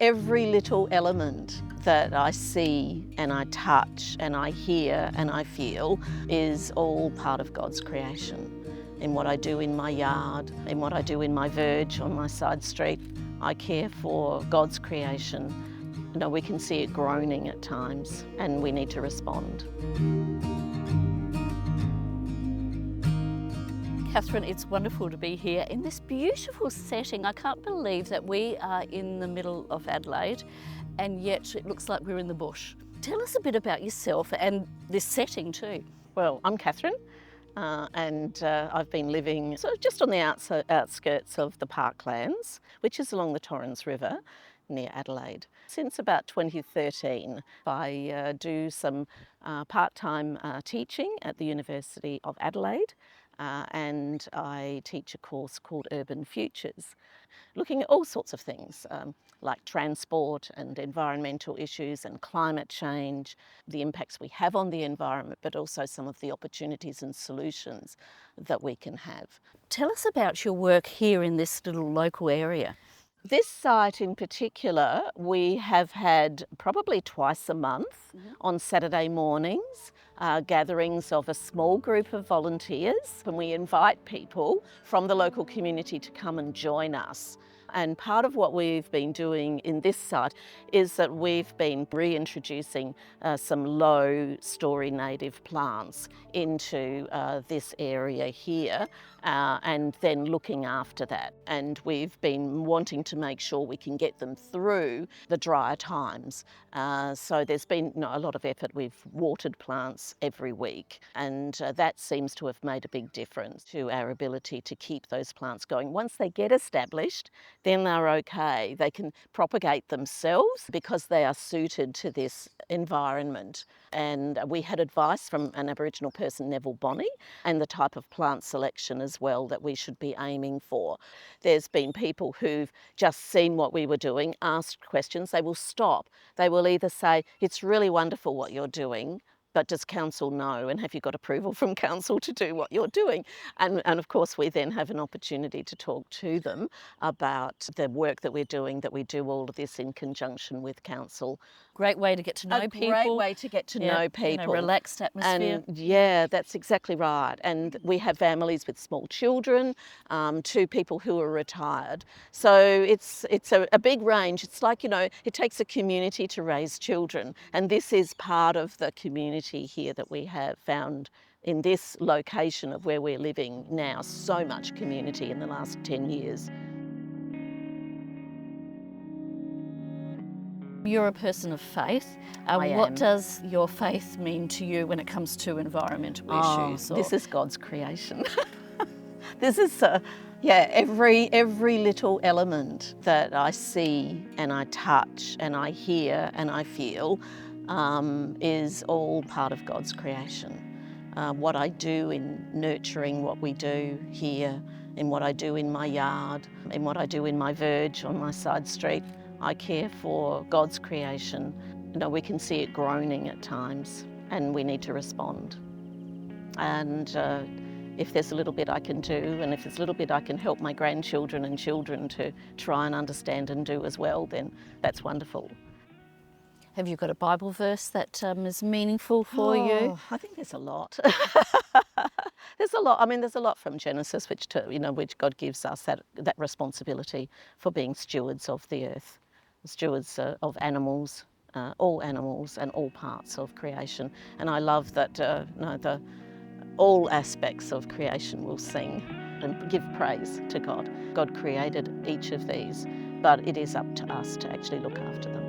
Every little element that I see and I touch and I hear and I feel is all part of God's creation. In what I do in my yard, in what I do in my verge on my side street, I care for God's creation. You know, we can see it groaning at times and we need to respond. Cathryn, it's wonderful to be here in this beautiful setting. I can't believe that we are in the middle of Adelaide and yet it looks like we're in the bush. Tell us a bit about yourself and this setting too. Well, I'm Cathryn and I've been living sort of just on the outskirts of the Parklands, which is along the Torrens River near Adelaide. Since about 2013, I do some part-time teaching at the University of Adelaide. And I teach a course called Urban Futures, looking at all sorts of things like transport and environmental issues and climate change, the impacts we have on the environment, but also some of the opportunities and solutions that we can have. Tell us about your work here in this little local area. This site in particular, we have had probably twice a month on Saturday mornings, gatherings of a small group of volunteers, and we invite people from the local community to come and join us. And part of what we've been doing in this site is that we've been reintroducing some low story native plants into this area here and then looking after that. And we've been wanting to make sure we can get them through the drier times. So there's been a lot of effort. We've watered plants every week and that seems to have made a big difference to our ability to keep those plants going. Once they get established, then they're okay. They can propagate themselves because they are suited to this environment. And we had advice from an Aboriginal person, Neville Bonney, and the type of plant selection as well that we should be aiming for. There's been people who've just seen what we were doing, asked questions. They will stop. They will either say, it's really wonderful what you're doing, but does council know, and have you got approval from council to do what you're doing? And of course we then have an opportunity to talk to them about the work that we're doing, that we do all of this in conjunction with council. Great way to get to know people. A great way to get to know people. In a relaxed atmosphere. And yeah, that's exactly right. And we have families with small children, to people who are retired. So it's a big range. It's like, you know, it takes a community to raise children. And this is part of the community here that we have found in this location of where we're living now. So much community in the last 10 years. You're a person of faith. I What am. does your faith mean to you when it comes to environmental issues? This is God's creation. This is, every little element that I see and I touch and I hear and I feel is all part of God's creation. What I do in nurturing what we do here, in what I do in my yard, in what I do in my verge on my side street, I care for God's creation. You know, we can see it groaning at times and we need to respond. And if there's a little bit I can do, and if there's a little bit I can help my grandchildren and children to try and understand and do as well, then that's wonderful. Have you got a Bible verse that is meaningful for you? I think there's a lot. There's a lot. I mean, there's a lot from Genesis, which God gives us that responsibility for being stewards of the earth, stewards of animals, all animals and all parts of creation. And I love that all aspects of creation will sing and give praise to God. God created each of these, but it is up to us to actually look after them.